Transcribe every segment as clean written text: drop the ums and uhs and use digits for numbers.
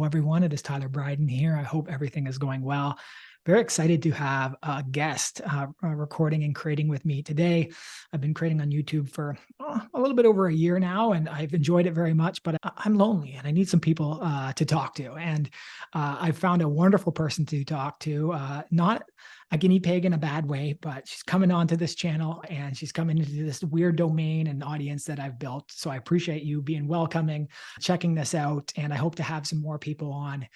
everyone. It is Tyler Bryden here. I hope everything is going well. Very excited to have a guest recording and creating with me today. I've been creating on YouTube for a little bit over a year now, and I've enjoyed it very much, but I'm lonely and I need some people to talk to. And I've found a wonderful person to talk to, not a guinea pig in a bad way, but she's coming onto this channel and she's coming into this weird domain and audience that I've built. So I appreciate you being welcoming, checking this out, and I hope to have some more people on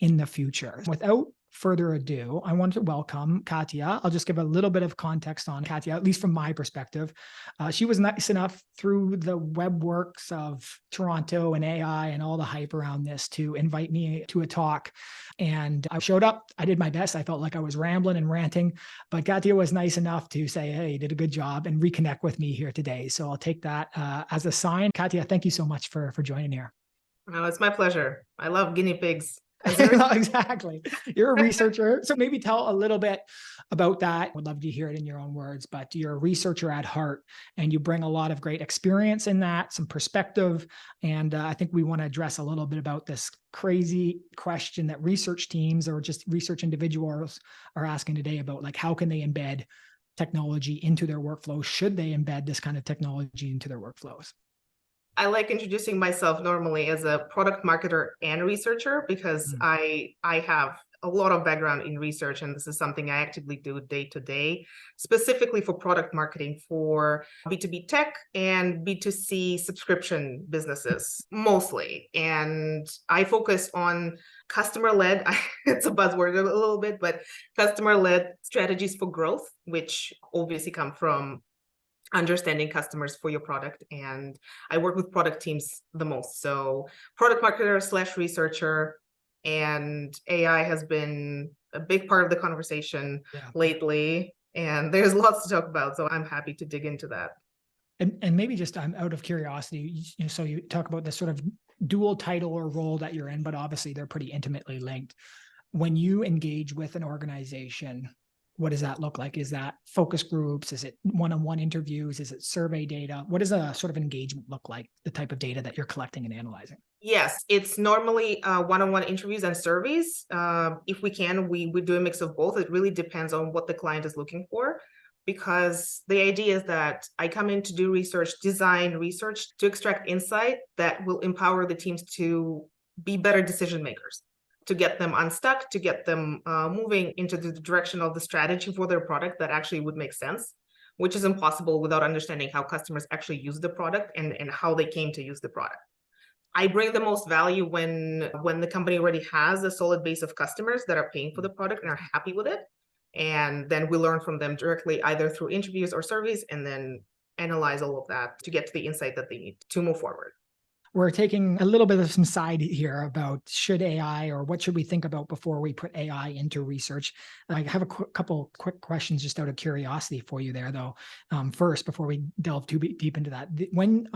in the future. Without further ado, I want to welcome Katya. I'll just give a little bit of context on Katya, at least from my perspective. She was nice enough through the web works of Toronto and AI and all the hype around this to invite me to a talk. And I showed up. I did my best. I felt like I was rambling and ranting, but Katya was nice enough to say, hey, you did a good job, and reconnect with me here today. So I'll take that as a sign. Katya, thank you so much for joining here. Oh, it's my pleasure. I love guinea pigs. Exactly. You're a researcher. So maybe tell a little bit about that. Would love to hear it in your own words, but you're a researcher at heart and you bring a lot of great experience in that, some perspective. And I think we want to address a little bit about this crazy question that research teams or just research individuals are asking today about, like, how can they embed technology into their workflows? Should they embed this kind of technology into their workflows? I like introducing myself normally as a product marketer and researcher because I have a lot of background in research, and this is something I actively do day to day, specifically for product marketing for B2B tech and B2C subscription businesses mostly. And I focus on customer-led, it's a buzzword a little bit, but customer-led strategies for growth, which obviously come from understanding customers for your product. And I work with product teams the most. So product marketer / researcher, and AI has been a big part of the conversation lately. And there's lots to talk about. So I'm happy to dig into that. And maybe just I'm out of curiosity, so you talk about this sort of dual title or role that you're in, but obviously they're pretty intimately linked. When you engage with an organization, what does that look like? Is that focus groups? Is it one-on-one interviews? Is it survey data? What does a sort of engagement look like, the type of data that you're collecting and analyzing? Yes, it's normally one-on-one interviews and surveys. If we can, we do a mix of both. It really depends on what the client is looking for, because the idea is that I come in to do research, design research to extract insight that will empower the teams to be better decision makers, to get them unstuck, to get them moving into the direction of the strategy for their product that actually would make sense, which is impossible without understanding how customers actually use the product and how they came to use the product. I bring the most value when the company already has a solid base of customers that are paying for the product and are happy with it. And then we learn from them directly, either through interviews or surveys, and then analyze all of that to get to the insight that they need to move forward. We're taking a little bit of some side here about should AI, or what should we think about before we put AI into research. I have a couple quick questions just out of curiosity for you there, though. First, before we delve too deep into that, when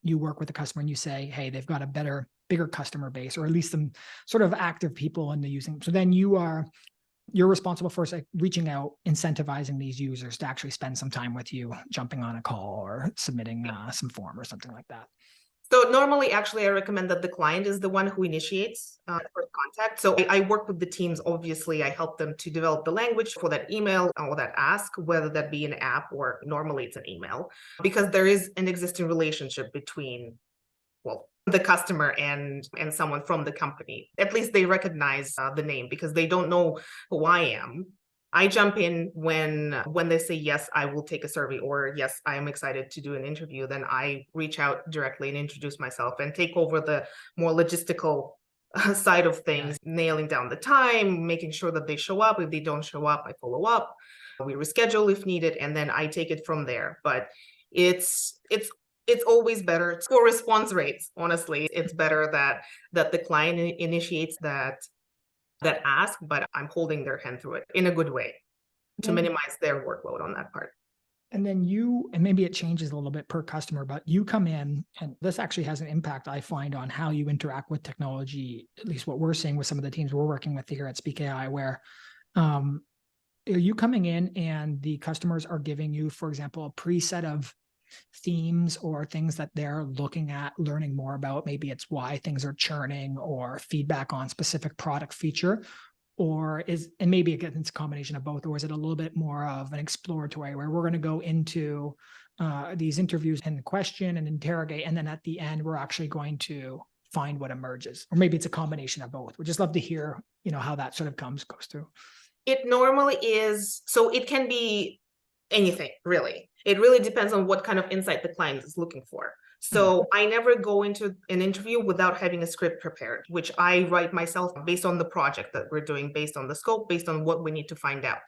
you work with a customer and you say, hey, they've got a bigger customer base, or at least some sort of active people in the using, so then you're responsible for reaching out, incentivizing these users to actually spend some time with you, jumping on a call or submitting some form or something like that. So normally, actually, I recommend that the client is the one who initiates first contact. So I work with the teams. Obviously, I help them to develop the language for that email or that ask, whether that be an app or normally it's an email, because there is an existing relationship between, well, the customer and someone from the company. At least they recognize the name, because they don't know who I am. I jump in when they say, yes, I will take a survey, or yes, I am excited to do an interview. Then I reach out directly and introduce myself and take over the more logistical side of things, nailing down the time, making sure that they show up. If they don't show up, I follow up. We reschedule if needed, and then I take it from there. But it's always better for response rates. Honestly, it's better that the client initiates that ask, but I'm holding their hand through it in a good way to minimize their workload on that part. And then and maybe it changes a little bit per customer, but you come in, and this actually has an impact, I find, on how you interact with technology, at least what we're seeing with some of the teams we're working with here at Speak AI, where are you coming in and the customers are giving you, for example, a preset of themes or things that they're looking at learning more about? Maybe it's why things are churning or feedback on specific product feature, and maybe again, it's a combination of both, or is it a little bit more of an exploratory where we're going to go into these interviews and question and interrogate, and then at the end, we're actually going to find what emerges? Or maybe it's a combination of both. We'd just love to hear, how that sort of goes through. It normally is, so it can be anything, really. It really depends on what kind of insight the client is looking for. So I never go into an interview without having a script prepared, which I write myself based on the project that we're doing, based on the scope, based on what we need to find out.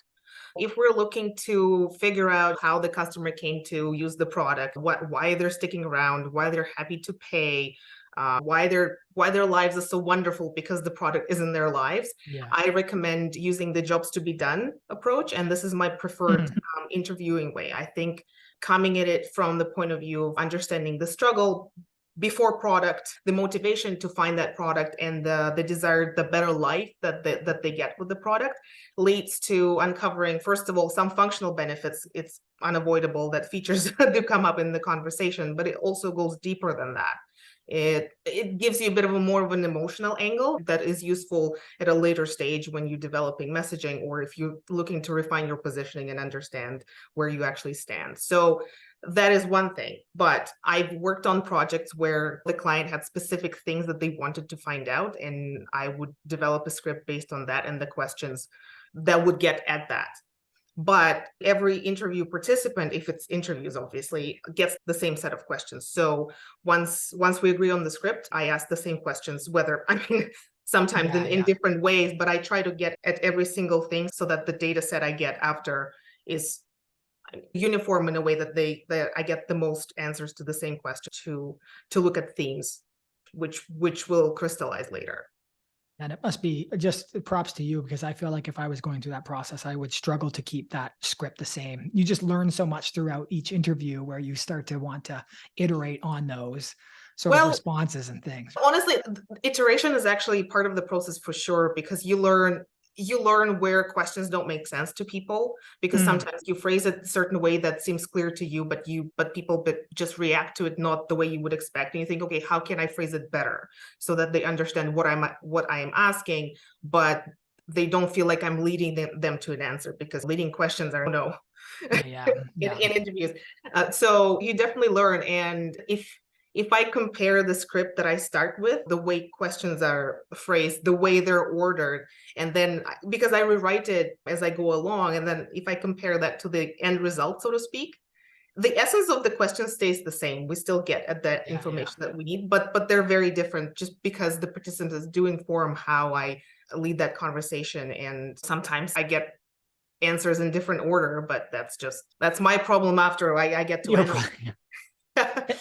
If we're looking to figure out how the customer came to use the product, why they're sticking around, why they're happy to pay, why their lives are so wonderful because the product is in their lives, I recommend using the jobs to be done approach. And this is my preferred interviewing way. I think coming at it from the point of view of understanding the struggle before product, the motivation to find that product, and the desire, the better life that they get with the product, leads to uncovering, first of all, some functional benefits. It's unavoidable that features do come up in the conversation, but it also goes deeper than that. It gives you a bit of a more of an emotional angle that is useful at a later stage when you're developing messaging, or if you're looking to refine your positioning and understand where you actually stand. So that is one thing. But I've worked on projects where the client had specific things that they wanted to find out, and I would develop a script based on that and the questions that would get at that. But every interview participant, if it's interviews, obviously, gets the same set of questions. So once we agree on the script, I ask the same questions, sometimes in different ways, but I try to get at every single thing so that the data set I get after is uniform in a way that I get the most answers to the same question, to look at themes, which will crystallize later. And it must be just props to you, because I feel like if I was going through that process, I would struggle to keep that script the same. You just learn so much throughout each interview where you start to want to iterate on those sort of responses and things. Honestly, iteration is actually part of the process for sure, because you learn where questions don't make sense to people, because sometimes you phrase it a certain way that seems clear to you, but people just react to it not the way you would expect, and you think, okay, how can I phrase it better so that they understand what I am asking, but they don't feel like I'm leading them to an answer, because leading questions are in interviews. So you definitely learn. And if I compare the script that I start with, the way questions are phrased, the way they're ordered, and then because I rewrite it as I go along, and then if I compare that to the end result, so to speak, the essence of the question stays the same. We still get at that information that we need, but they're very different, just because the participants do inform how I lead that conversation. And sometimes I get answers in different order, but that's my problem after I get to it.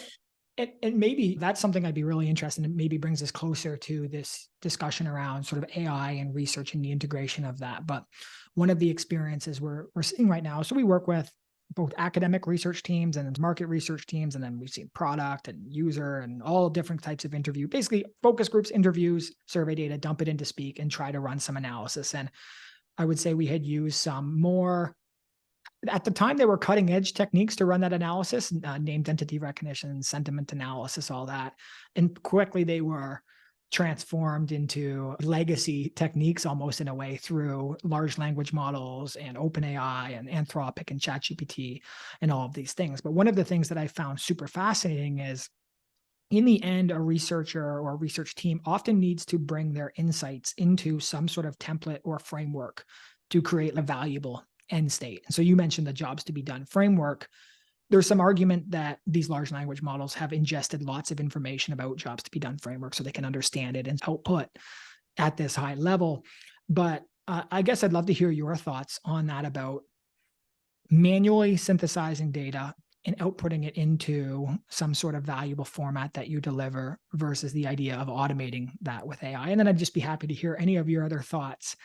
And maybe that's something I'd be really interested in. Maybe brings us closer to this discussion around sort of AI and research and the integration of that. But one of the experiences we're seeing right now, so we work with both academic research teams and market research teams, and then we've seen product and user and all different types of interview, basically focus groups, interviews, survey data, dump it into Speak and try to run some analysis. And I would say we had used some more, at the time, they were cutting edge techniques to run that analysis, named entity recognition, sentiment analysis, all that. And quickly they were transformed into legacy techniques almost, in a way, through large language models and OpenAI and Anthropic and ChatGPT and all of these things. But one of the things that I found super fascinating is, in the end, a researcher or a research team often needs to bring their insights into some sort of template or framework to create a valuable end state. And so you mentioned the jobs to be done framework. There's some argument that these large language models have ingested lots of information about jobs to be done framework so they can understand it and output at this high level. But I guess I'd love to hear your thoughts on that, about manually synthesizing data and outputting it into some sort of valuable format that you deliver, versus the idea of automating that with AI. And then I'd just be happy to hear any of your other thoughts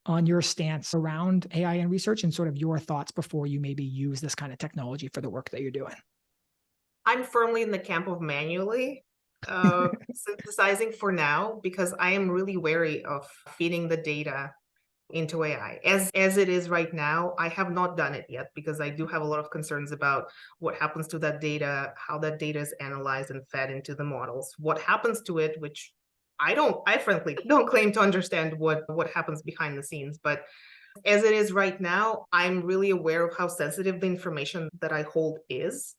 on your stance around AI and research, and sort of your thoughts before you maybe use this kind of technology for the work that you're doing. I'm firmly in the camp of manually synthesizing for now, because I am really wary of feeding the data into AI. As it is right now, I have not done it yet because I do have a lot of concerns about what happens to that data, how that data is analyzed and fed into the models, what happens to it, which I frankly don't claim to understand what happens behind the scenes. But as it is right now, I'm really aware of how sensitive the information that I hold is.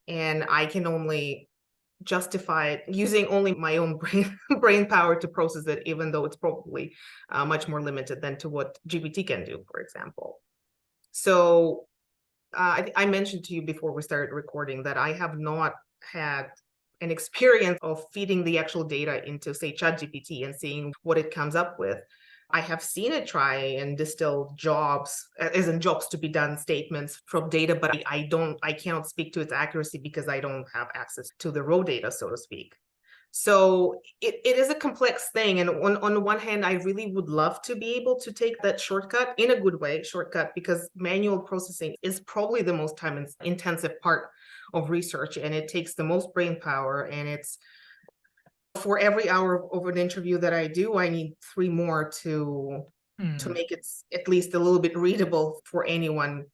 And I can only justify it using only my own brain power to process it, even though it's probably much more limited than to what GPT can do, for example. So I mentioned to you before we started recording that I have not had an experience of feeding the actual data into, say, ChatGPT and seeing what it comes up with. I have seen it try and distill jobs, as in jobs to be done statements from data, but I cannot speak to its accuracy because I don't have access to the raw data, so to speak. So it is a complex thing. And on the one hand, I really would love to be able to take that shortcut in a good way, because manual processing is probably the most time intensive part of research, and it takes the most brain power. And it's for every hour of an interview that I do, I need 3 more to make it at least a little bit readable for anyone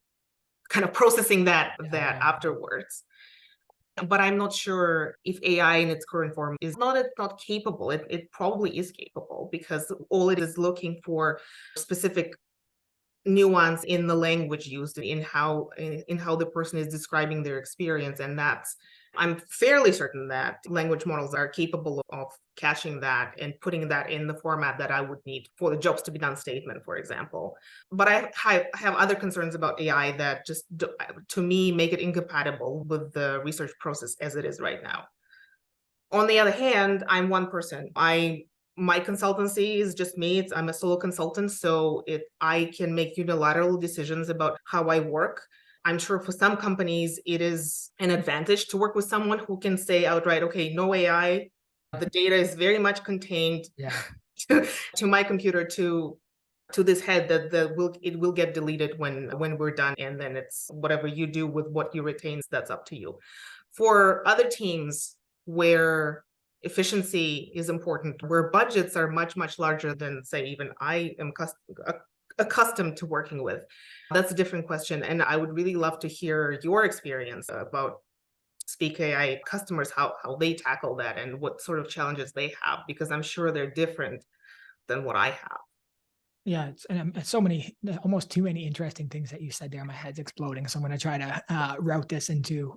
kind of processing that afterwards. But I'm not sure if AI in its current form is not capable. It probably is capable, because all it is looking for specific nuance in the language used, in how the person is describing their experience. And I'm fairly certain that language models are capable of catching that and putting that in the format that I would need for the jobs to be done statement, for example. But I have other concerns about AI that just, to me, make it incompatible with the research process as it is right now. On the other hand, I'm one person. My consultancy is just me. I'm a solo consultant, so I can make unilateral decisions about how I work. I'm sure for some companies, it is an advantage to work with someone who can say outright, okay, no AI, the data is very much contained to my computer, to this head, that it will get deleted when we're done. And then it's whatever you do with what you retain, that's up to you. For other teams where efficiency is important, where budgets are much, much larger than, say, even I am accustomed to working with, that's a different question. And I would really love to hear your experience about Speak AI customers, how they tackle that and what sort of challenges they have, because I'm sure they're different than what I have. Yeah, it's so many, almost too many interesting things that you said there. My head's exploding, so I'm going to try to route this into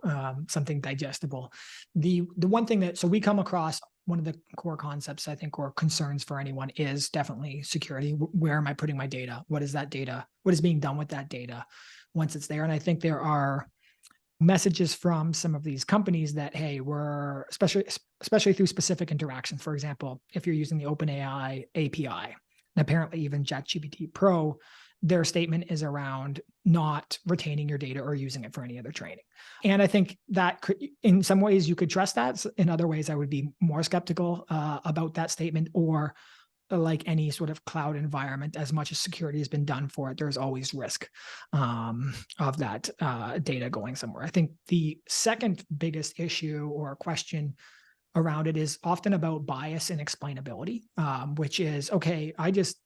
something digestible. The one thing so we come across, one of the core concepts, I think, or concerns for anyone, is definitely security. Where am I putting my data? What is that data? What is being done with that data once it's there? And I think there are messages from some of these companies that, hey, we're especially through specific interactions. For example, if you're using the OpenAI API, and apparently even ChatGPT Pro, their statement is around not retaining your data or using it for any other training. And I think that in some ways you could trust that. In other ways, I would be more skeptical about that statement. Or like any sort of cloud environment, as much as security has been done for it, there's always risk of that data going somewhere. I think the second biggest issue or question around it is often about bias and explainability, which is, okay, I just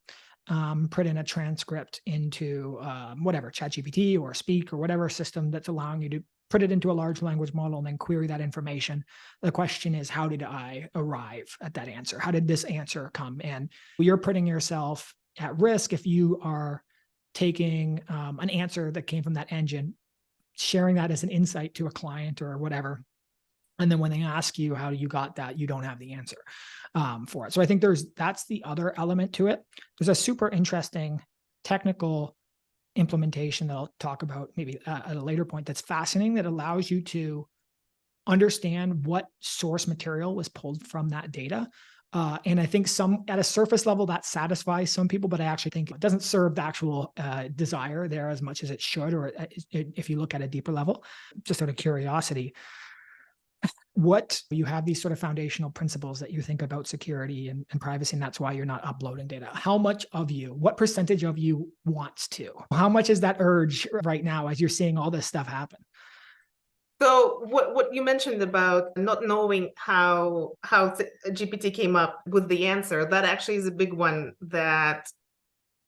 put in a transcript into whatever, ChatGPT or Speak or whatever system that's allowing you to put it into a large language model and then query that information. The question is, how did I arrive at that answer? How did this answer come? And you're putting yourself at risk if you are taking an answer that came from that engine, sharing that as an insight to a client or whatever. And then when they ask you how you got that, you don't have the answer for it. So I think that's the other element to it. There's a super interesting technical implementation that I'll talk about maybe at a later point that's fascinating, that allows you to understand what source material was pulled from that data. And I think at a surface level that satisfies some people, but I actually think it doesn't serve the actual desire there as much as it should, or if you look at a deeper level, just out of curiosity. What you have these sort of foundational principles that you think about security and privacy, and that's why you're not uploading data. How much of you, what percentage of you wants to? How much is that urge right now as you're seeing all this stuff happen? So what you mentioned about not knowing how GPT came up with the answer, that actually is a big one that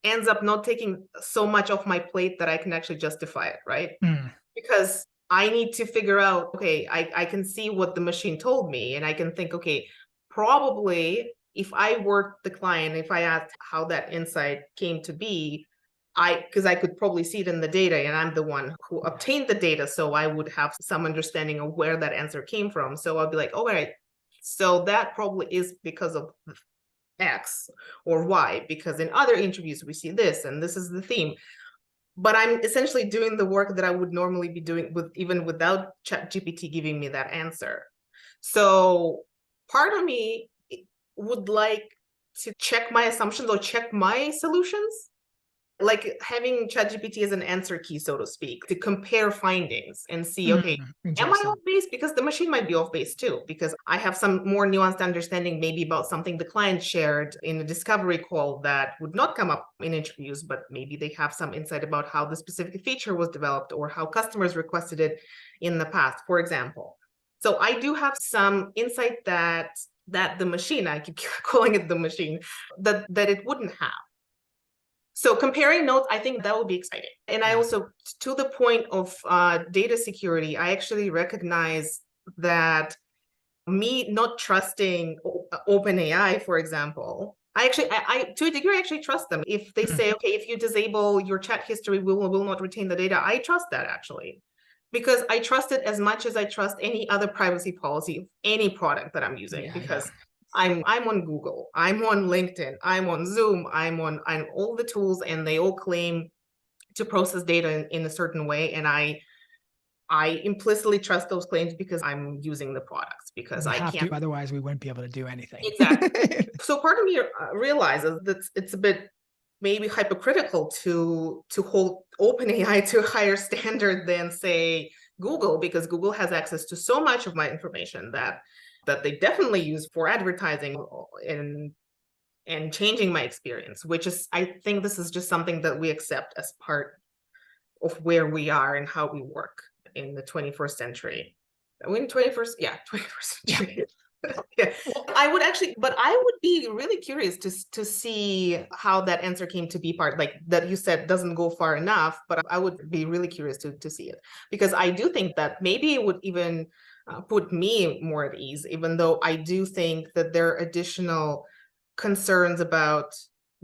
ends up not taking so much off my plate that I can actually justify it, right? Mm. Because I need to figure out, okay, I can see what the machine told me, and I can think, okay, probably if I were the client, if I asked how that insight came to be, because I could probably see it in the data, and I'm the one who obtained the data, so I would have some understanding of where that answer came from. So I'll be like, all right, so that probably is because of X or Y, because in other interviews we see this, and this is the theme. But I'm essentially doing the work that I would normally be doing with even without ChatGPT giving me that answer. So part of me would like to check my assumptions or check my solutions, like having ChatGPT as an answer key, so to speak, to compare findings and see, okay, am I Interesting. off base? Because the machine might be off base too, because I have some more nuanced understanding maybe about something the client shared in a discovery call that would not come up in interviews, but maybe they have some insight about how the specific feature was developed or how customers requested it in the past, for example. So I do have some insight that the machine, I keep calling it the machine, that it wouldn't have. So comparing notes, I think that would be exciting. And I also, to the point of data security, I actually recognize that me not trusting OpenAI, for example, I to a degree, I actually trust them. If they say, okay, if you disable your chat history, we will not retain the data. I trust that actually, because I trust it as much as I trust any other privacy policy of any product that I'm using, because I'm on Google, I'm on LinkedIn, I'm on Zoom, I'm on all the tools, and they all claim to process data in a certain way. And I implicitly trust those claims because I'm using the products, because We I have can't. to, otherwise we wouldn't be able to do anything. Exactly. So part of me realizes that it's a bit maybe hypocritical to hold OpenAI to a higher standard than, say, Google, because Google has access to so much of my information that they definitely use for advertising and changing my experience, which is, I think this is just something that we accept as part of where we are and how we work in the 21st century. When 21st, yeah, 21st century. Yeah, I would be really curious to see how that answer came to be part, like that you said doesn't go far enough, but I would be really curious to see it, because I do think that maybe it would even put me more at ease, even though I do think that there are additional concerns about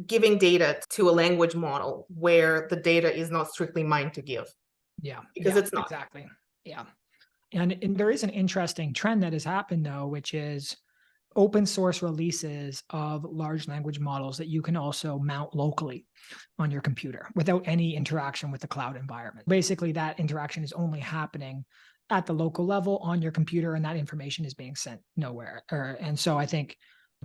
giving data to a language model where the data is not strictly mine to give. Because it's not. Exactly. Yeah. And there is an interesting trend that has happened though, which is open source releases of large language models that you can also mount locally on your computer without any interaction with the cloud environment. Basically, that interaction is only happening at the local level on your computer, and that information is being sent nowhere. And so I think,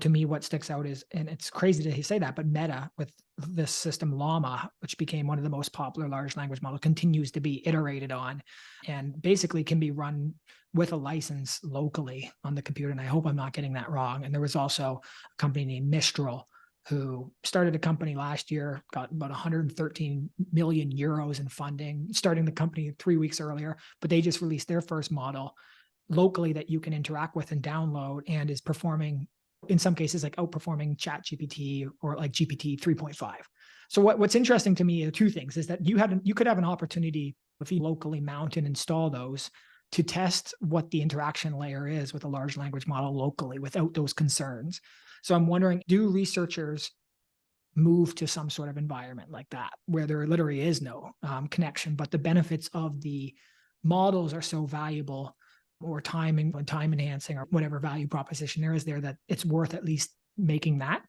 to me, what sticks out is, and it's crazy to say that, but Meta with this system Llama, which became one of the most popular large language models, continues to be iterated on and basically can be run with a license locally on the computer. And I hope I'm not getting that wrong. And there was also a company named Mistral who started a company last year, got about 113 million euros in funding, starting the company 3 weeks earlier, but they just released their first model locally that you can interact with and download, and is performing, in some cases, like outperforming ChatGPT or like GPT 3.5. So what's interesting to me are two things: is that you could have an opportunity, if you locally mount and install those, to test what the interaction layer is with a large language model locally without those concerns. So I'm wondering, do researchers move to some sort of environment like that where there literally is no connection, but the benefits of the models are so valuable, or time enhancing, or whatever value proposition there is there, that it's worth at least making that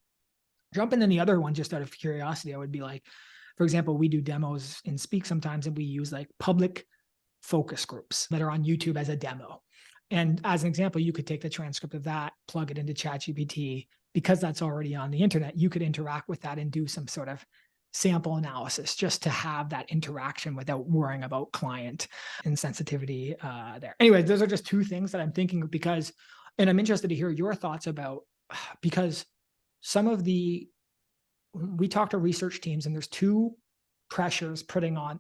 jump? And then the other one, just out of curiosity, I would be like, for example, we do demos in Speak sometimes, and we use like public focus groups that are on YouTube as a demo. And as an example, you could take the transcript of that, plug it into ChatGPT, because that's already on the internet. You could interact with that and do some sort of sample analysis just to have that interaction without worrying about client insensitivity there. Anyway, those are just two things that I'm thinking of, because, and I'm interested to hear your thoughts about, because we talk to research teams, and there's two pressures put on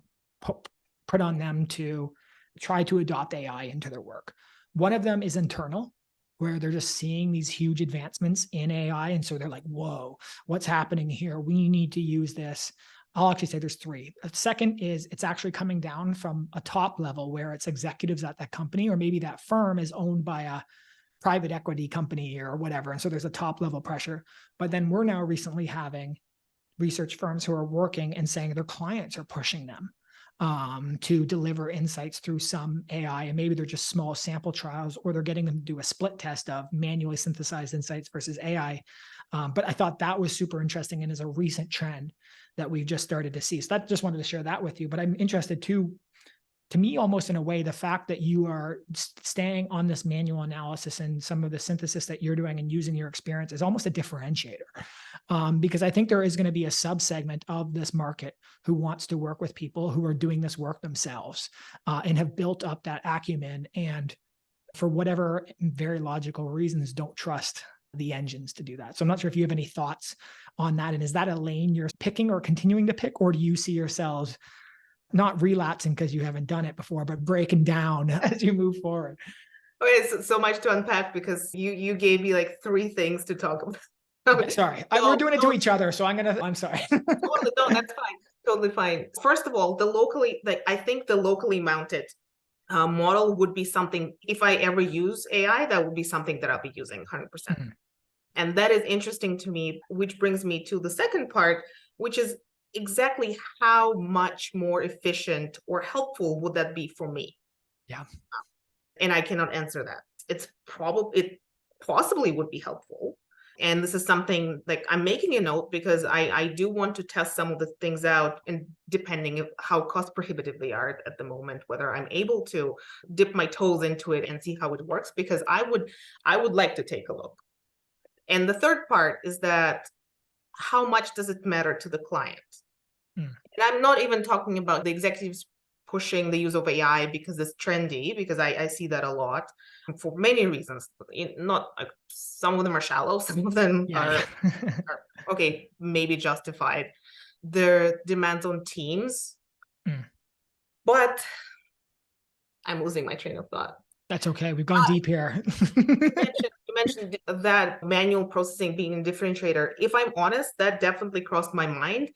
them to try to adopt AI into their work. One of them is internal, where they're just seeing these huge advancements in AI. And so they're like, whoa, what's happening here? We need to use this. I'll actually say there's three. The second is it's actually coming down from a top level where it's executives at that company, or maybe that firm is owned by a private equity company or whatever. And so there's a top level pressure. But then we're now recently having research firms who are working and saying their clients are pushing them to deliver insights through some AI. And maybe they're just small sample trials, or they're getting them to do a split test of manually synthesized insights versus AI. But I thought that was super interesting and is a recent trend that we've just started to see. So that just wanted to share that with you. But I'm interested too, to me, almost in a way, the fact that you are staying on this manual analysis and some of the synthesis that you're doing and using your experience is almost a differentiator. Because I think there is going to be a subsegment of this market who wants to work with people who are doing this work themselves and have built up that acumen, and for whatever very logical reasons, don't trust the engines to do that. So I'm not sure if you have any thoughts on that. And is that a lane you're picking or continuing to pick, or do you see yourselves not relapsing because you haven't done it before, but breaking down as you move forward? Okay, so much to unpack, because you gave me like three things to talk about. Okay, sorry, we're doing it to each other, so I'm sorry. Totally, no, that's fine. Totally fine. First of all, I think the locally mounted model would be something, if I ever use AI, that would be something that I'll be using 100%. Mm-hmm. And that is interesting to me, which brings me to the second part, which is exactly how much more efficient or helpful would that be for me? Yeah. And I cannot answer that. It possibly would be helpful. And this is something like I'm making a note, because I do want to test some of the things out, and depending on how cost prohibitive they are at the moment, whether I'm able to dip my toes into it and see how it works, because I would like to take a look. And the third part is that how much does it matter to the client? And I'm not even talking about the executives pushing the use of AI because it's trendy, because I see that a lot for many reasons. Not some of them are shallow, some of them are okay, maybe justified. Their demands on teams, but I'm losing my train of thought. That's okay. We've gone deep here. You mentioned that manual processing being a differentiator. If I'm honest, that definitely crossed my mind.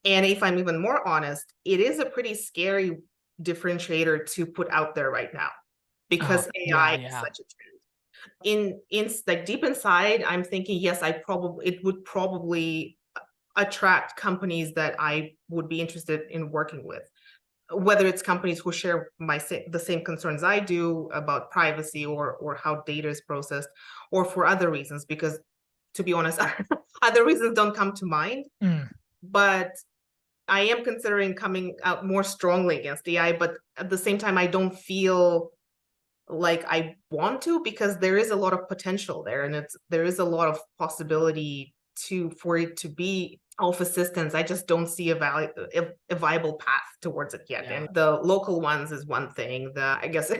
And if I'm even more honest, it is a pretty scary differentiator to put out there right now, because AI is such a trend. In like deep inside, I'm thinking, yes, it would probably attract companies that I would be interested in working with, whether it's companies who share the same concerns I do about privacy or how data is processed, or for other reasons, because to be honest, other reasons don't come to mind. But I am considering coming out more strongly against AI, but at the same time, I don't feel like I want to, because there is a lot of potential there, and there is a lot of possibility for it to be of assistance. I just don't see a viable path towards it yet. And the local ones is one thing. I guess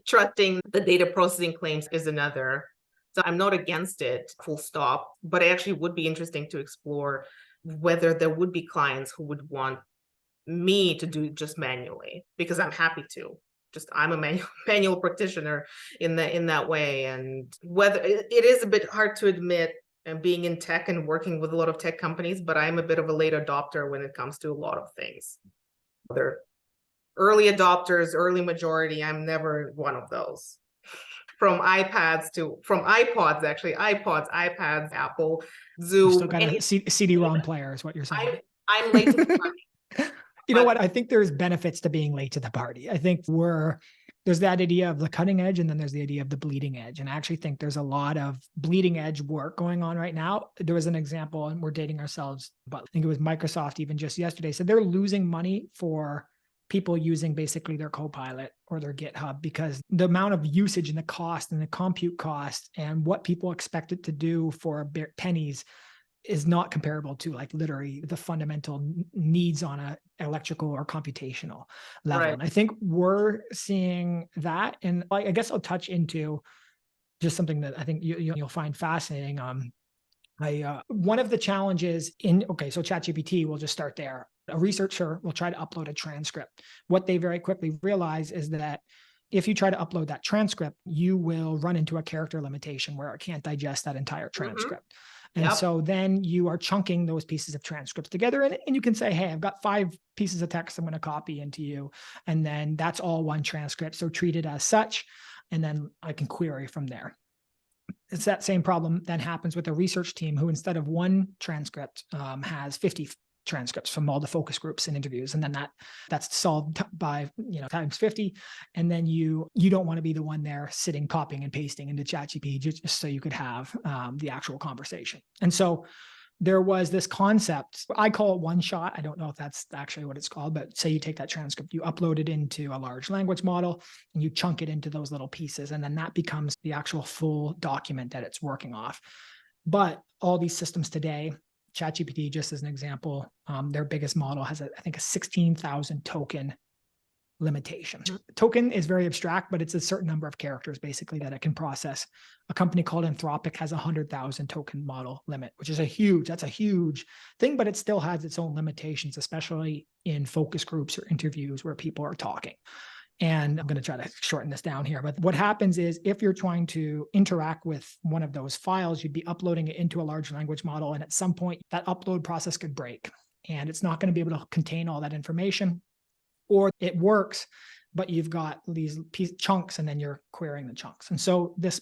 trusting the data processing claims is another. So I'm not against it, full stop, but it actually would be interesting to explore whether there would be clients who would want me to do it just manually, because I'm happy to. I'm a manual practitioner in that way. And whether it is a bit hard to admit, and being in tech and working with a lot of tech companies, but I'm a bit of a late adopter when it comes to a lot of things. They're early adopters, early majority. I'm never one of those. From iPods, iPads, Apple, Zoom. You still got a CD-ROM player is what you're saying. I'm late to the party. You know what? I think there's benefits to being late to the party. I think there's that idea of the cutting edge, and then there's the idea of the bleeding edge. And I actually think there's a lot of bleeding edge work going on right now. There was an example, and we're dating ourselves, but I think it was Microsoft even just yesterday said they're losing money for people using basically their Copilot or their GitHub, because the amount of usage and the cost and the compute cost and what people expect it to do for pennies is not comparable to like literally the fundamental needs on a electrical or computational level. Right. And I think we're seeing that. And I guess I'll touch into just something that I think you'll find fascinating. One of the challenges so ChatGPT, we'll just start there. A researcher will try to upload a transcript. What they very quickly realize is that if you try to upload that transcript, you will run into a character limitation where it can't digest that entire transcript. And so then you are chunking those pieces of transcripts together, and you can say, hey, I've got 5 pieces of text I'm going to copy into you. And then that's all one transcript. So treat it as such. And then I can query from there. It's that same problem that happens with a research team who, instead of one transcript, has 50 transcripts from all the focus groups and interviews. And then that's solved by, times 50. And then you don't want to be the one there sitting, copying and pasting into ChatGPT just so you could have the actual conversation. And so there was this concept, I call it one shot. I don't know if that's actually what it's called, but say you take that transcript, you upload it into a large language model and you chunk it into those little pieces. And then that becomes the actual full document that it's working off. But all these systems today, ChatGPT, just as an example, their biggest model has, I think, a 16,000 token limitation. Token is very abstract, but it's a certain number of characters basically that it can process. A company called Anthropic has a 100,000 token model limit, which is that's a huge thing, but it still has its own limitations, especially in focus groups or interviews where people are talking. And I'm going to try to shorten this down here. But what happens is, if you're trying to interact with one of those files, you'd be uploading it into a large language model. And at some point, that upload process could break. And it's not going to be able to contain all that information. Or it works, but you've got these chunks, and then you're querying the chunks. And so this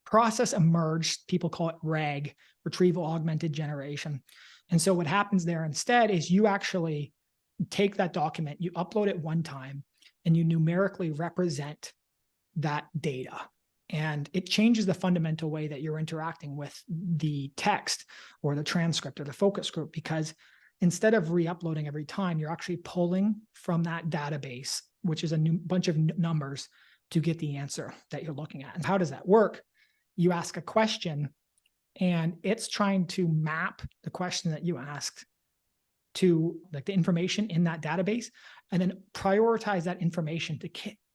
process emerged. People call it RAG, Retrieval Augmented Generation. And so what happens there instead is you actually take that document, you upload it one time, and you numerically represent that data. And it changes the fundamental way that you're interacting with the text or the transcript or the focus group, because instead of re-uploading every time, you're actually pulling from that database, which is a new bunch of numbers, to get the answer that you're looking at. And how does that work? You ask a question, and it's trying to map the question that you asked to the information in that database, and then prioritize that information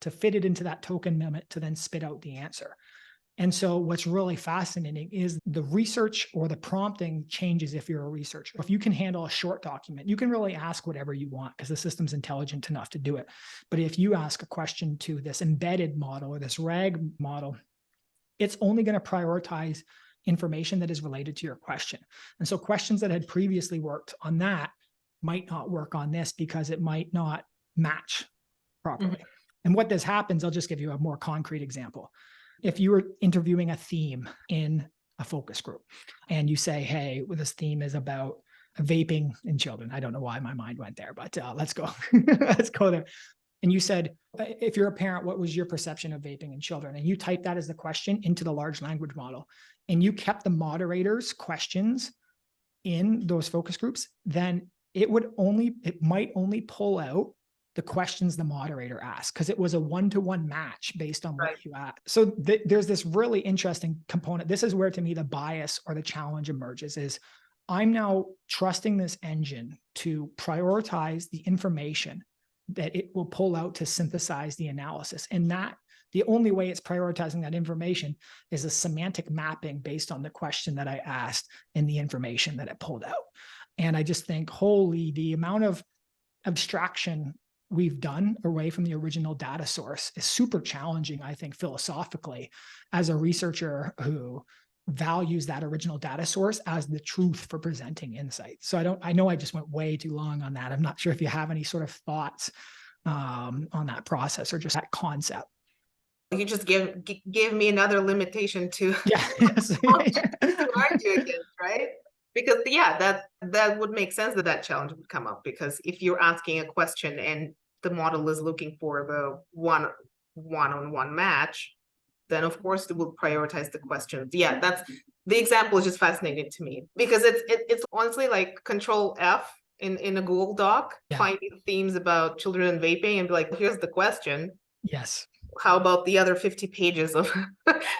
to fit it into that token limit to then spit out the answer. And so what's really fascinating is the research or the prompting changes if you're a researcher. If you can handle a short document, you can really ask whatever you want because the system's intelligent enough to do it. But if you ask a question to this embedded model or this RAG model, it's only going to prioritize information that is related to your question. And so questions that had previously worked on that might not work on this because it might not match properly. And what this happens, I'll just give you a more concrete example. If you were interviewing a theme in a focus group and you say, hey, this theme is about vaping in children. I don't know why my mind went there, but let's go. Let's go there. And you said, if you're a parent, what was your perception of vaping in children? And you type that as the question into the large language model, and you kept the moderators' questions in those focus groups, then it might only pull out the questions the moderator asked, because it was a one-to-one match based on what you asked. So there's this really interesting component. This is where, to me, the bias or the challenge emerges, is I'm now trusting this engine to prioritize the information that it will pull out to synthesize the analysis. And that the only way it's prioritizing that information is a semantic mapping based on the question that I asked and the information that it pulled out. And I just think, holy, the amount of abstraction we've done away from the original data source is super challenging, I think, philosophically, as a researcher who values that original data source as the truth for presenting insight. So I know I just went way too long on that. I'm not sure if you have any sort of thoughts on that process or just that concept. You just give me another limitation to, to argue against, right? Because that would make sense that challenge would come up, because if you're asking a question and the model is looking for the one-on-one match, then of course it will prioritize the questions. Yeah, that's the example is just fascinating to me, because it's honestly like Control F in a Google Doc, finding themes about children and vaping and be like, here's the question. Yes. How about the other 50 pages of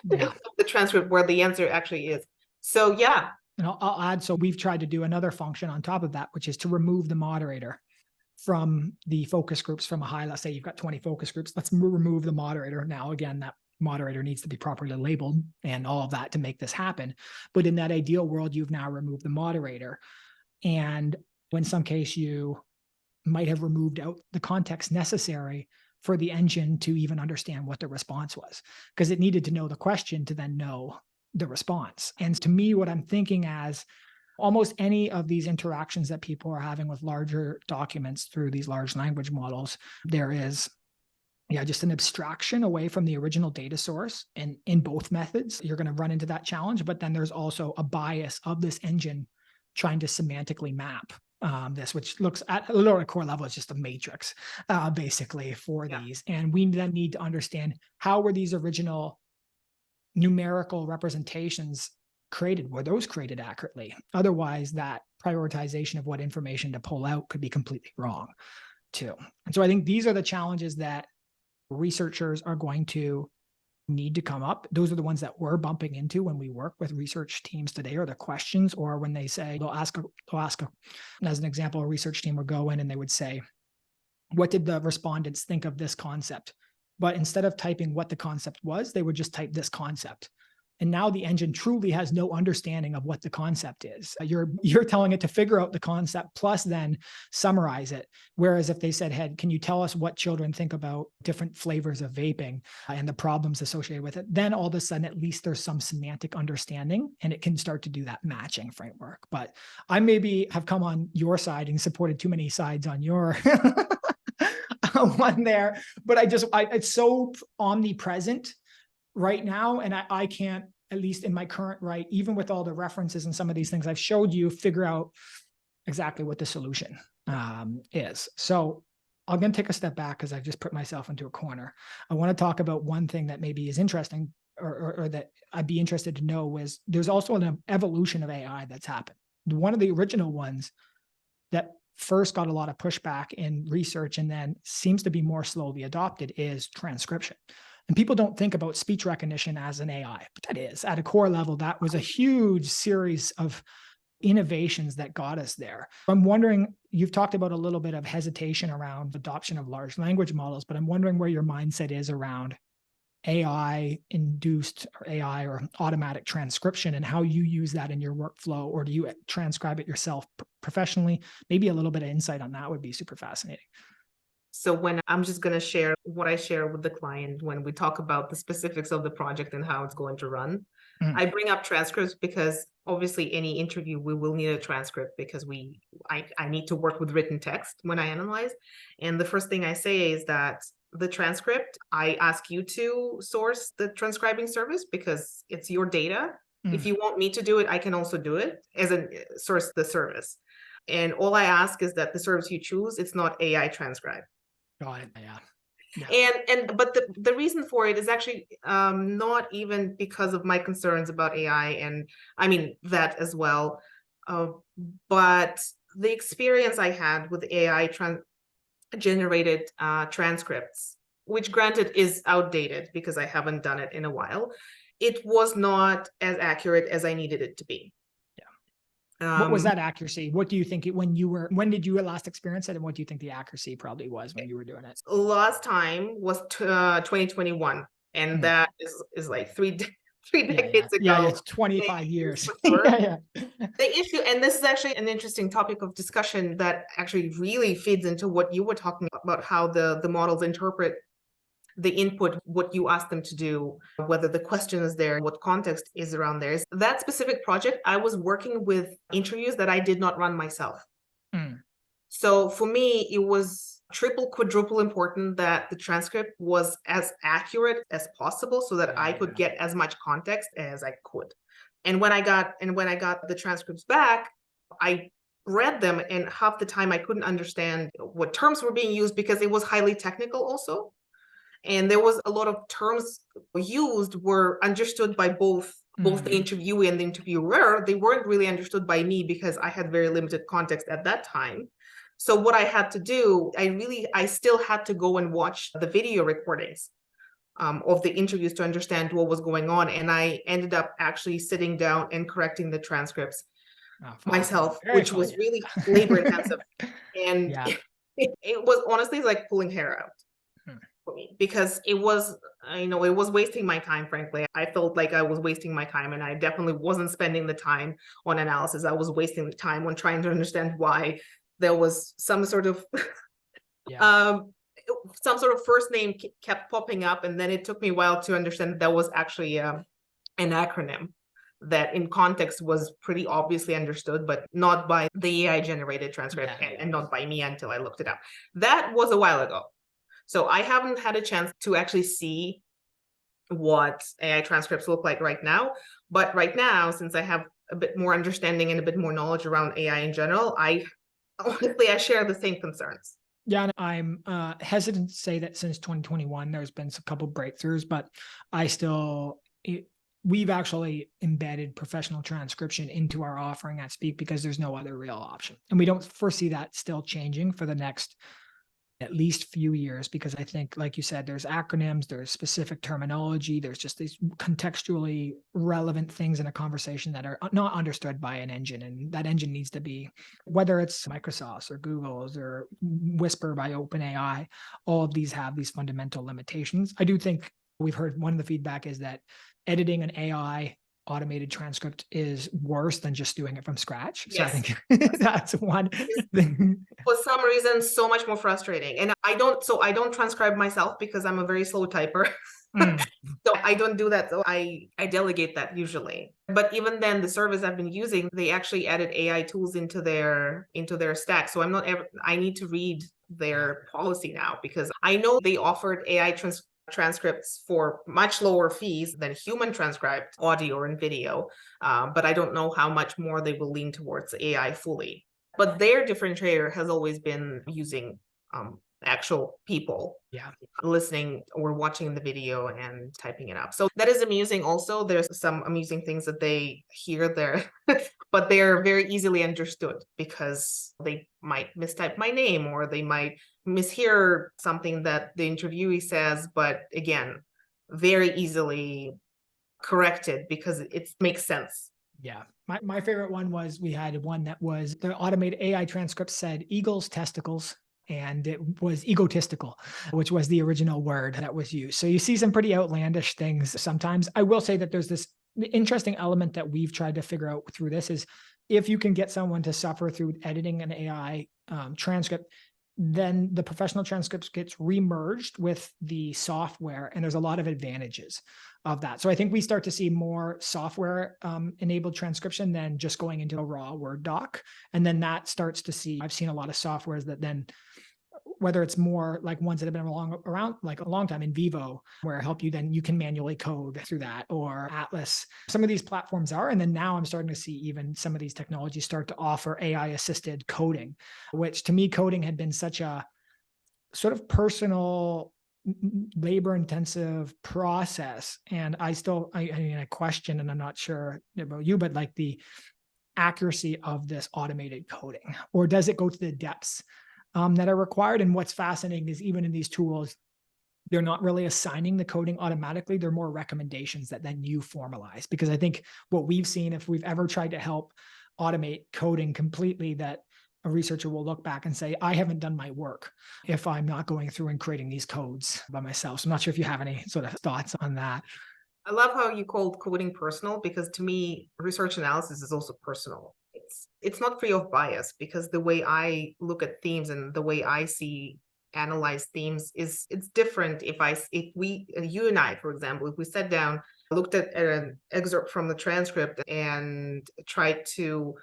the transcript where the answer actually is? So yeah. And I'll add, so we've tried to do another function on top of that, which is to remove the moderator from the focus groups from a high. Let's say you've got 20 focus groups. Let's remove the moderator. Now, again, that moderator needs to be properly labeled and all of that to make this happen. But in that ideal world, you've now removed the moderator. And in some case, you might have removed out the context necessary for the engine to even understand what the response was, because it needed to know the question to then know the response. And to me, what I'm thinking as almost any of these interactions that people are having with larger documents through these large language models, there is just an abstraction away from the original data source. And in both methods, you're going to run into that challenge. But then there's also a bias of this engine trying to semantically map this, which looks at a lower core level, it's just a matrix, basically, for these. And we then need to understand, how were these original numerical representations created? Were those created accurately? Otherwise, that prioritization of what information to pull out could be completely wrong too. And so I think these are the challenges that researchers are going to need to come up. Those are the ones that we're bumping into when we work with research teams today, or the questions, or when they say, they'll ask, as an example, a research team would go in and they would say, what did the respondents think of this concept? But instead of typing what the concept was, they would just type this concept. And now the engine truly has no understanding of what the concept is. You're telling it to figure out the concept plus then summarize it. Whereas if they said, hey, can you tell us what children think about different flavors of vaping and the problems associated with it? Then all of a sudden, at least there's some semantic understanding and it can start to do that matching framework. But I maybe have come on your side and supported too many sides on your one there, but it's so omnipresent right now. And I can't, at least in my current right, even with all the references and some of these things I've showed you, figure out exactly what the solution is. So I'm going to take a step back because I've just put myself into a corner. I want to talk about one thing that maybe is interesting or that I'd be interested to know was there's also an evolution of AI that's happened. One of the original ones that first got a lot of pushback in research and then seems to be more slowly adopted is transcription. And people don't think about speech recognition as an AI, but that is, at a core level, that was a huge series of innovations that got us there. I'm wondering, you've talked about a little bit of hesitation around adoption of large language models, but I'm wondering where your mindset is around AI-induced or AI or automatic transcription and how you use that in your workflow, or do you transcribe it yourself professionally? Maybe a little bit of insight on that would be super fascinating. So when I'm just going to share what I share with the client when we talk about the specifics of the project and how it's going to run, I bring up transcripts because obviously any interview, we will need a transcript because I need to work with written text when I analyze. And the first thing I say is that the transcript, I ask you to source the transcribing service because it's your data. If you want me to do it, I can also do it as a source the service. And all I ask is that the service you choose, it's not AI transcribe. Got it. Yeah. But the reason for it is actually not even because of my concerns about AI, and I mean that as well, but the experience I had with AI generated transcripts, which granted is outdated because I haven't done it in a while, it was not as accurate as I needed it to be. What was that accuracy? What do you think when did you last experience it? And what do you think the accuracy probably was when you were doing it? Last time was 2021. And that is like three decades ago. Yeah, it's 25 years. Sure. The issue, and this is actually an interesting topic of discussion that actually really feeds into what you were talking about, how the models interpret the input, what you ask them to do, whether the question is there, what context is around there. That specific project, I was working with interviews that I did not run myself. So for me, it was triple, quadruple important that the transcript was as accurate as possible so that I could get as much context as I could. And when I got the transcripts back, I read them, and half the time I couldn't understand what terms were being used because it was highly technical also. And there was a lot of terms used were understood by both the interviewee and the interviewer. They weren't really understood by me because I had very limited context at that time. So what I had to do, I still had to go and watch the video recordings of the interviews to understand what was going on. And I ended up actually sitting down and correcting the transcripts myself, which was really labor intensive. And it was honestly like pulling hair out. For me, because it was wasting my time, frankly. I felt like I was wasting my time, and I definitely wasn't spending the time on analysis. I was wasting the time on trying to understand why there was some sort of some sort of first name kept popping up, and then it took me a while to understand that was actually an acronym that in context was pretty obviously understood, but not by the AI generated transcript and not by me until I looked it up. That was a while ago. So I haven't had a chance to actually see what AI transcripts look like right now. But right now, since I have a bit more understanding and a bit more knowledge around AI in general, I share the same concerns. Yeah, and I'm hesitant to say that since 2021, there's been a couple breakthroughs, but we've actually embedded professional transcription into our offering at Speak because there's no other real option. And we don't foresee that still changing for the next at least few years, because I think, like you said, there's acronyms, there's specific terminology, there's just these contextually relevant things in a conversation that are not understood by an engine. And that engine needs to be, whether it's Microsoft's or Google's or Whisper by OpenAI, all of these have these fundamental limitations. I do think we've heard one of the feedback is that editing an AI automated transcript is worse than just doing it from scratch. So Yes. I think that's one thing. For some reason, so much more frustrating. And I don't transcribe myself because I'm a very slow typer. So I don't do that. So I delegate that usually. But even then, the service I've been using, they actually added AI tools into their stack. So I need to read their policy now, because I know they offered AI transcripts for much lower fees than human transcribed audio and video. But I don't know how much more they will lean towards AI fully. But their differentiator has always been using actual people listening or watching the video and typing it up. So that is amusing. Also, there's some amusing things that they hear there, but they're very easily understood because they might mistype my name, or they might mishear something that the interviewee says, but again, very easily corrected because it makes sense. Yeah. My favorite one was, we had one that was the automated AI transcript said eagle's testicles, and it was egotistical, which was the original word that was used. So you see some pretty outlandish things sometimes. I will say that there's this interesting element that we've tried to figure out through this is, if you can get someone to suffer through editing an AI transcript, then the professional transcripts gets remerged with the software, and there's a lot of advantages of that. So I think we start to see more software enabled transcription than just going into a raw Word doc. And then that starts to see, I've seen a lot of softwares that then, whether it's more like ones that have been around like a long time, in Vivo, where you can manually code through that, or Atlas. Some of these platforms are, and then now I'm starting to see even some of these technologies start to offer AI assisted coding, which to me, coding had been such a sort of personal, labor intensive process. And I question, and I'm not sure about you, but like the accuracy of this automated coding, or does it go to the depths that are required? And what's fascinating is, even in these tools, they're not really assigning the coding automatically. They're more recommendations that then you formalize. Because I think what we've seen, if we've ever tried to help automate coding completely, that a researcher will look back and say, I haven't done my work if I'm not going through and creating these codes by myself. So I'm not sure if you have any sort of thoughts on that. I love how you called coding personal, because to me, research analysis is also personal. It's not free of bias, because the way I look at themes and the way I analyze themes it's different. If you and I, for example, if we sat down, looked at an excerpt from the transcript and tried to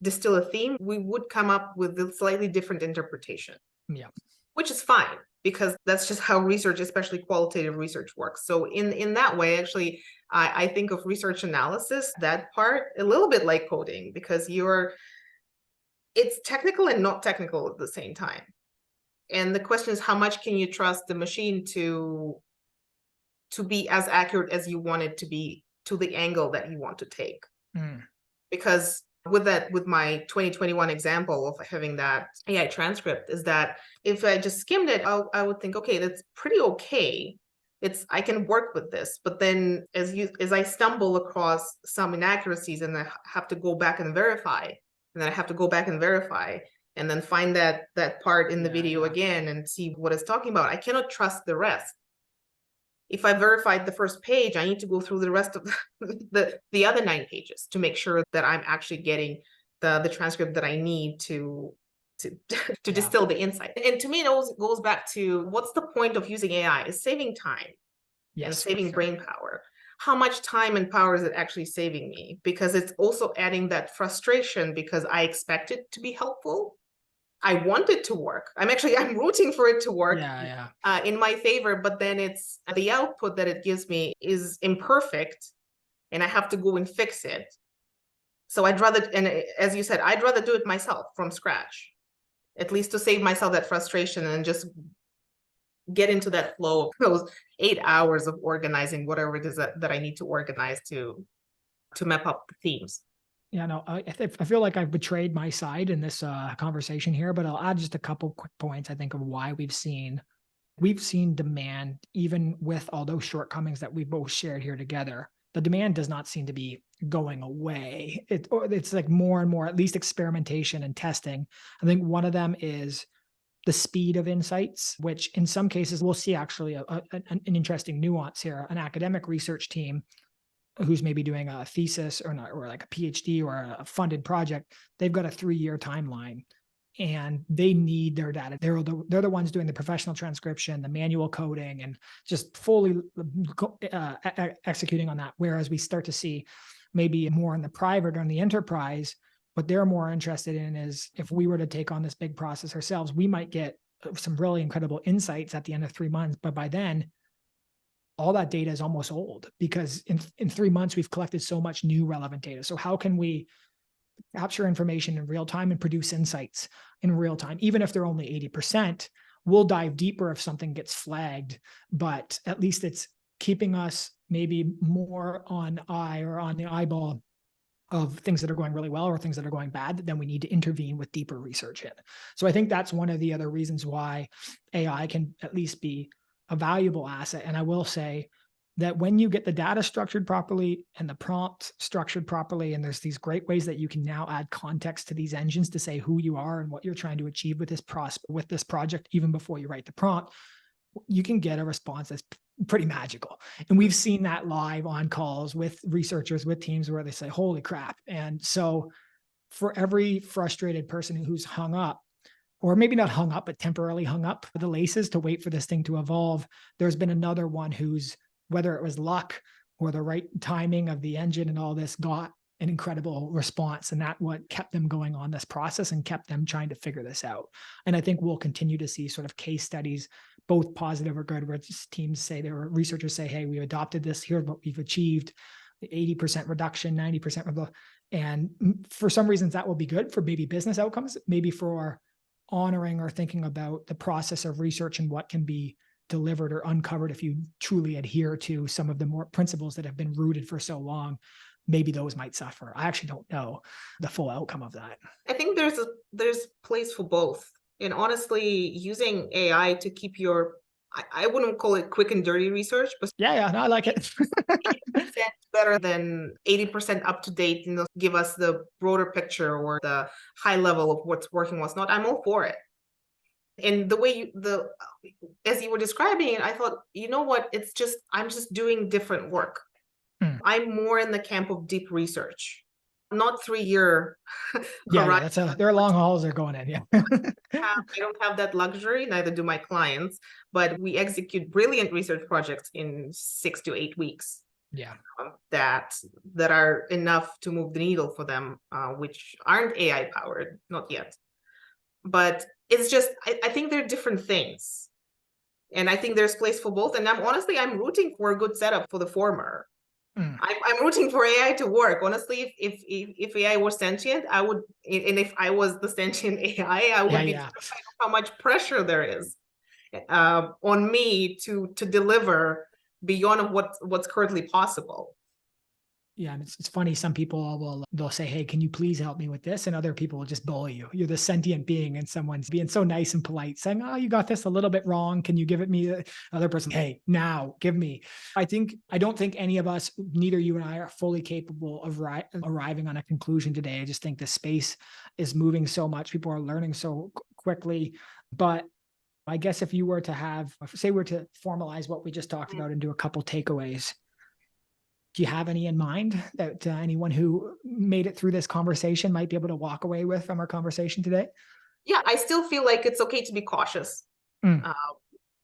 distill a theme, we would come up with a slightly different interpretation. Yeah. Which is fine, because that's just how research, especially qualitative research, works. So in that way, actually, I think of research analysis, that part, a little bit like coding, because it's technical and not technical at the same time. And the question is, how much can you trust the machine to be as accurate as you want it to be, to the angle that you want to take? Because with my 2021 example of having that AI transcript, is that if I just skimmed it, I would think, okay, that's pretty okay. I can work with this. But then as I stumble across some inaccuracies, and I have to go back and verify, and then I have to go back and verify, and then find that part in the video again and see what it's talking about, I cannot trust the rest. If I verified the first page, I need to go through the rest of the other 9 pages to make sure that I'm actually getting the transcript that I need to to distill the insight. And to me, it always goes back to what's the point of using AI? Is saving time and saving brain power. How much time and power is it actually saving me? Because it's also adding that frustration because I expect it to be helpful. I want it to work. I'm rooting for it to work in my favor, but then it's the output that it gives me is imperfect and I have to go and fix it. So I'd rather, and as you said, I'd rather do it myself from scratch, at least to save myself that frustration and just get into that flow of those 8 hours of organizing whatever it is that I need to organize to map up the themes. Yeah, no, I feel like I've betrayed my side in this conversation here, but I'll add just a couple quick points, I think, of why we've seen demand, even with all those shortcomings that we've both shared here together. The demand does not seem to be going away. It's like more and more, at least experimentation and testing. I think one of them is the speed of insights, which in some cases we'll see actually an interesting nuance here. An academic research team who's maybe doing a thesis or like a PhD or a funded project, they've got a 3-year timeline and they need their data. They're the ones doing the professional transcription, the manual coding, and just fully executing on that. Whereas we start to see maybe more in the private or in the enterprise, what they're more interested in is if we were to take on this big process ourselves, we might get some really incredible insights at the end of 3 months. But by then, all that data is almost old because in 3 months, we've collected so much new relevant data. So how can we capture information in real time and produce insights in real time? Even if they're only 80%, we'll dive deeper if something gets flagged, but at least it's keeping us maybe more on the eyeball of things that are going really well or things that are going bad, then we need to intervene with deeper research in. So I think that's one of the other reasons why AI can at least be a valuable asset. And I will say that when you get the data structured properly and the prompt structured properly, and there's these great ways that you can now add context to these engines to say who you are and what you're trying to achieve with this project, even before you write the prompt, you can get a response that's pretty magical. And we've seen that live on calls with researchers, with teams where they say, holy crap. And so for every frustrated person who's hung up, or maybe not hung up, but temporarily hung up the laces to wait for this thing to evolve, there's been another one who's, whether it was luck or the right timing of the engine and all this, got an incredible response. And that what kept them going on this process and kept them trying to figure this out. And I think we'll continue to see sort of case studies, both positive or good, where teams say, researchers say, hey, we adopted this, here's what we've achieved, 80% reduction, 90% of the, and for some reasons that will be good for maybe business outcomes, maybe for honoring or thinking about the process of research and what can be delivered or uncovered if you truly adhere to some of the more principles that have been rooted for so long. Maybe those might suffer. I actually don't know the full outcome of that. I think there's place for both. And honestly, using AI to keep I wouldn't call it quick and dirty research, but yeah, no, I like it. 80% better than 80% up to date, give us the broader picture or the high level of what's working, what's not. I'm all for it. And the way as you were describing it, I thought, you know what? I'm just doing different work. I'm more in the camp of deep research, not 3-year. Yeah, there are long hauls they're going in. Yeah. I don't have that luxury, neither do my clients, but we execute brilliant research projects in 6 to 8 weeks. Yeah. That are enough to move the needle for them, which aren't AI powered, not yet. But it's just, I think they're different things. And I think there's place for both. And I'm rooting for a good setup for the former. I'm rooting for AI to work. Honestly, if AI was sentient, I would, and if I was the sentient AI, I would be terrified of how much pressure there is on me to deliver beyond what's currently possible. Yeah, and it's funny. Some people they'll say, "Hey, can you please help me with this?" And other people will just bully you. You're the sentient being, and someone's being so nice and polite, saying, "Oh, you got this a little bit wrong. Can you give it me?" Other person, "Hey, now give me." I don't think any of us, neither you and I, are fully capable of arriving on a conclusion today. I just think the space is moving so much. People are learning so quickly, but I guess if you were to we're to formalize what we just talked about into a couple takeaways. Do you have any in mind that anyone who made it through this conversation might be able to walk away with from our conversation today? Yeah, I still feel like it's okay to be cautious. Mm, Uh,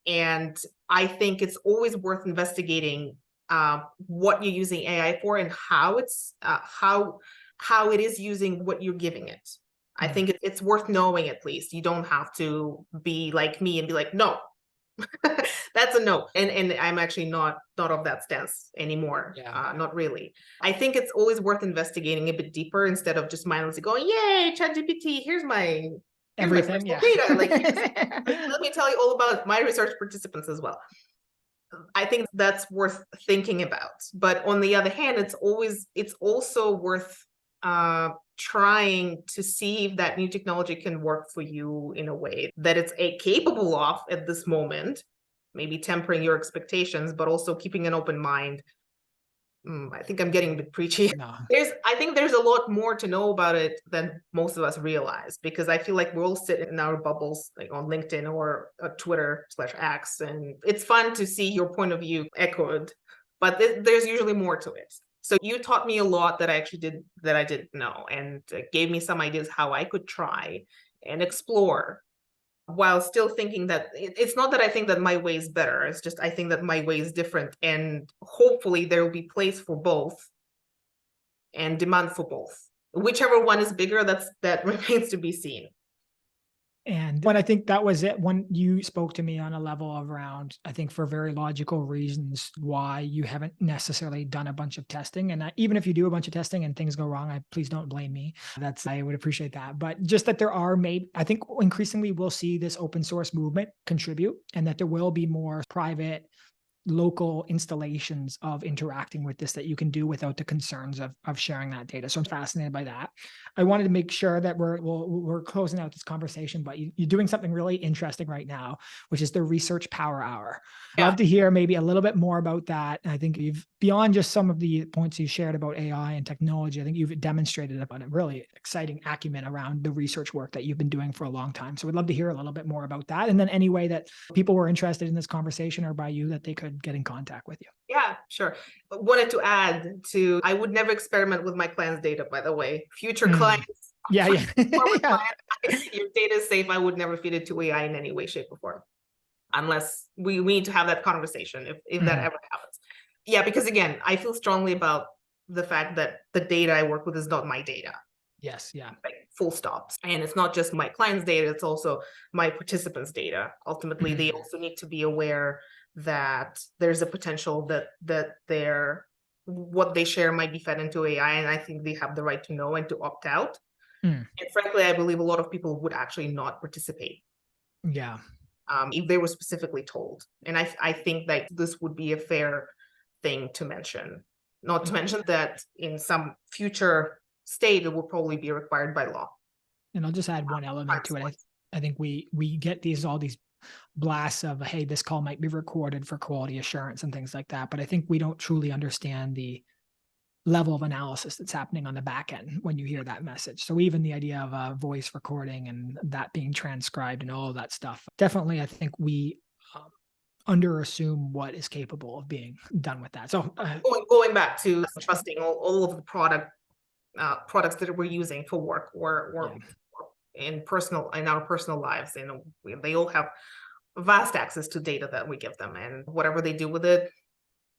and I think it's always worth investigating what you're using AI for and how it's how it is using what you're giving it. I mm. think it's worth knowing at least. You don't have to be like me and be like, no, that's a no. And I'm actually not of that stance anymore. Yeah. Not really. I think it's always worth investigating a bit deeper instead of just mindlessly going, yay, ChatGPT, here's my Everything. personal Yeah. data. Let me tell you all about my research participants as well. I think that's worth thinking about. But on the other hand, it's also worth trying to see if that new technology can work for you in a way that it's capable of at this moment, maybe tempering your expectations, but also keeping an open mind. I think I'm getting a bit preachy. No. I think there's a lot more to know about it than most of us realize, because I feel like we're all sitting in our bubbles, like on LinkedIn or Twitter/X, and it's fun to see your point of view echoed, but there's usually more to it. So you taught me a lot that I didn't know, and gave me some ideas how I could try and explore, while still thinking that it's not that I think that my way is better. It's just I think that my way is different, and hopefully there will be place for both and demand for both. Whichever one is bigger, that remains to be seen. And when I think that was it, when you spoke to me on a level of around, I think for very logical reasons, why you haven't necessarily done a bunch of testing. And even if you do a bunch of testing and things go wrong, please don't blame me. I would appreciate that. But just that there are I think increasingly we'll see this open source movement contribute, and that there will be more private local installations of interacting with this that you can do without the concerns of sharing that data. So I'm fascinated by that. I wanted to make sure that we're closing out this conversation, but you're doing something really interesting right now, which is the Research Power Hour. Yeah. Love to hear maybe a little bit more about that. And I think you've, beyond just some of the points you shared about AI and technology, I think you've demonstrated a really exciting acumen around the research work that you've been doing for a long time. So we'd love to hear a little bit more about that. And then any way that people were interested in this conversation or by you, that they could get in contact with you. Yeah, sure. Wanted to add to, I would never experiment with my clients' data, by the way. Future clients, Yeah. former Yeah. clients, your data is safe. I would never feed it to AI in any way, shape, or form, unless we need to have that conversation if that ever happens. Yeah, because again, I feel strongly about the fact that the data I work with is not my data. Yes. Yeah. Like, full stops. And it's not just my client's data, it's also my participants' data. Ultimately, they also need to be aware that there's a potential that what they share might be fed into AI, and I think they have the right to know and to opt out. And frankly, I believe a lot of people would actually not participate Yeah. if they were specifically told. And I think that this would be a fair thing to mention. Not to mention that in some future state, it will probably be required by law. And I'll just add one element to it. I think we get all these blasts of, hey, this call might be recorded for quality assurance and things like that. But I think we don't truly understand the level of analysis that's happening on the back end when you hear that message. So even the idea of a voice recording and that being transcribed and all of that stuff, definitely I think we underassume what is capable of being done with that. So going back to trusting all of the products that we're using for work or in our personal lives, and they all have vast access to data that we give them, and whatever they do with it.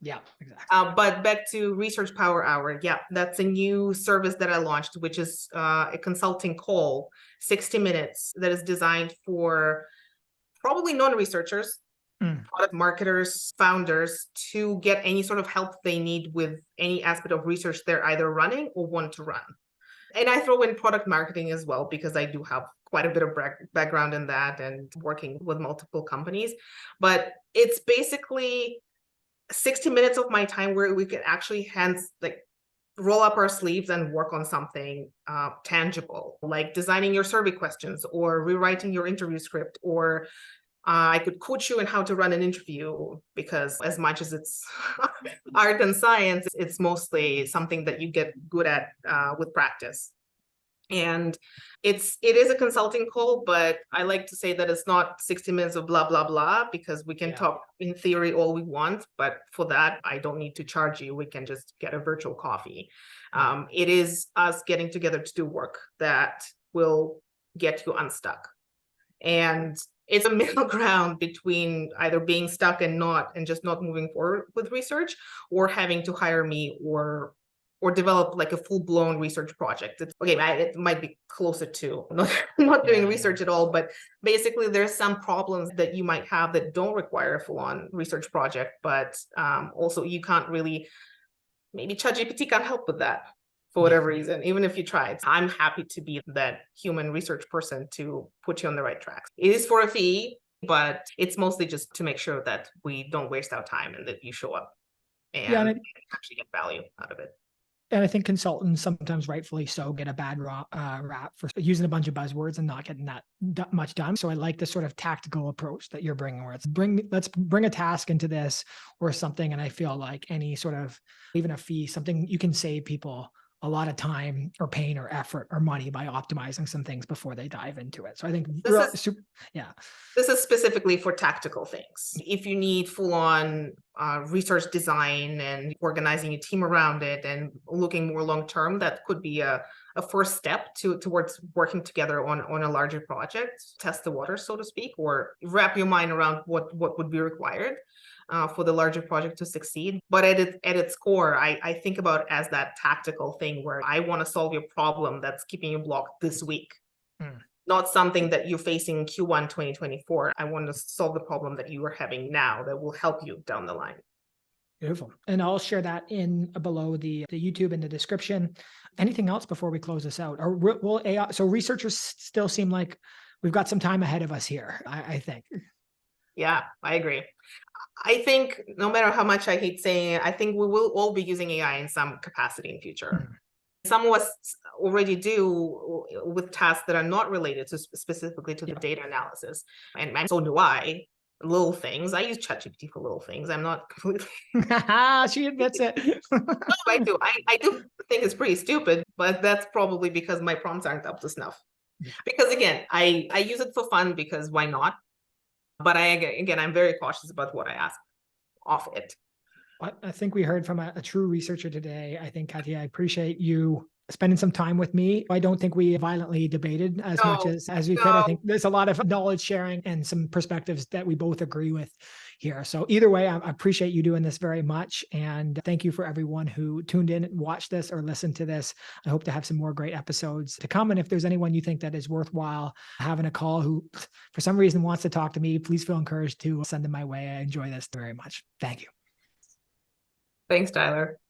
Yeah, exactly. But back to Research Power Hour. Yeah, that's a new service that I launched, which is a consulting call, 60 minutes, that is designed for probably non-researchers, product marketers, founders, to get any sort of help they need with any aspect of research they're either running or want to run. And I throw in product marketing as well, because I do have quite a bit of background in that and working with multiple companies. But it's basically 60 minutes of my time where we can actually roll up our sleeves and work on something tangible, like designing your survey questions or rewriting your interview script, or I could coach you in how to run an interview, because as much as it's art and science, it's mostly something that you get good at with practice. And it is a consulting call, but I like to say that it's not 60 minutes of blah, blah, blah, because we can talk in theory all we want, but for that, I don't need to charge you. We can just get a virtual coffee. It is us getting together to do work that will get you unstuck. And it's a middle ground between either being stuck and just not moving forward with research, or having to hire me or develop like a full-blown research project. It might be closer to not doing research at all, but basically there's some problems that you might have that don't require a full-on research project, but also you can't really, maybe ChatGPT can't help with that for whatever reason, even if you tried. I'm happy to be that human research person to put you on the right track. It is for a fee, but it's mostly just to make sure that we don't waste our time and that you show up and actually get value out of it. And I think consultants, sometimes rightfully so, get a bad rap for using a bunch of buzzwords and not getting that much done. So I like the sort of tactical approach that you're bringing, where let's bring a task into this or something. And I feel like any sort of, even a fee, something you can save people a lot of time or pain or effort or money by optimizing some things before they dive into it. So I think this is specifically for tactical things. If you need full-on research design and organizing a team around it and looking more long-term, that could be a first step towards working together on a larger project, test the water, so to speak, or wrap your mind around what would be required for the larger project to succeed. But at its core, I think about it as that tactical thing where I want to solve your problem that's keeping you blocked this week. Not something that you're facing in Q1 2024. I want to solve the problem that you are having now that will help you down the line. Beautiful. And I'll share that in below the YouTube in the description. Anything else before we close this out? Or will AI, so researchers still seem like we've got some time ahead of us here, I think. Yeah, I agree. I think no matter how much I hate saying it, I think we will all be using AI in some capacity in the future. Some of us already do with tasks that are not related to specifically to the data analysis. And so do I. Little things. I use ChatGPT for little things. I'm not completely. She admits it. No, I do. I do think it's pretty stupid, but that's probably because my prompts aren't up to snuff. Because again, I use it for fun because why not? But I'm very cautious about what I ask off it. I think we heard from a true researcher today. I think, Katya, I appreciate you spending some time with me. I don't think we violently debated as much as we could. I think there's a lot of knowledge sharing and some perspectives that we both agree with here. So either way, I appreciate you doing this very much. And thank you for everyone who tuned in and watched this or listened to this. I hope to have some more great episodes to come. And if there's anyone you think that is worthwhile having a call who for some reason wants to talk to me, please feel encouraged to send them my way. I enjoy this very much. Thank you. Thanks, Tyler.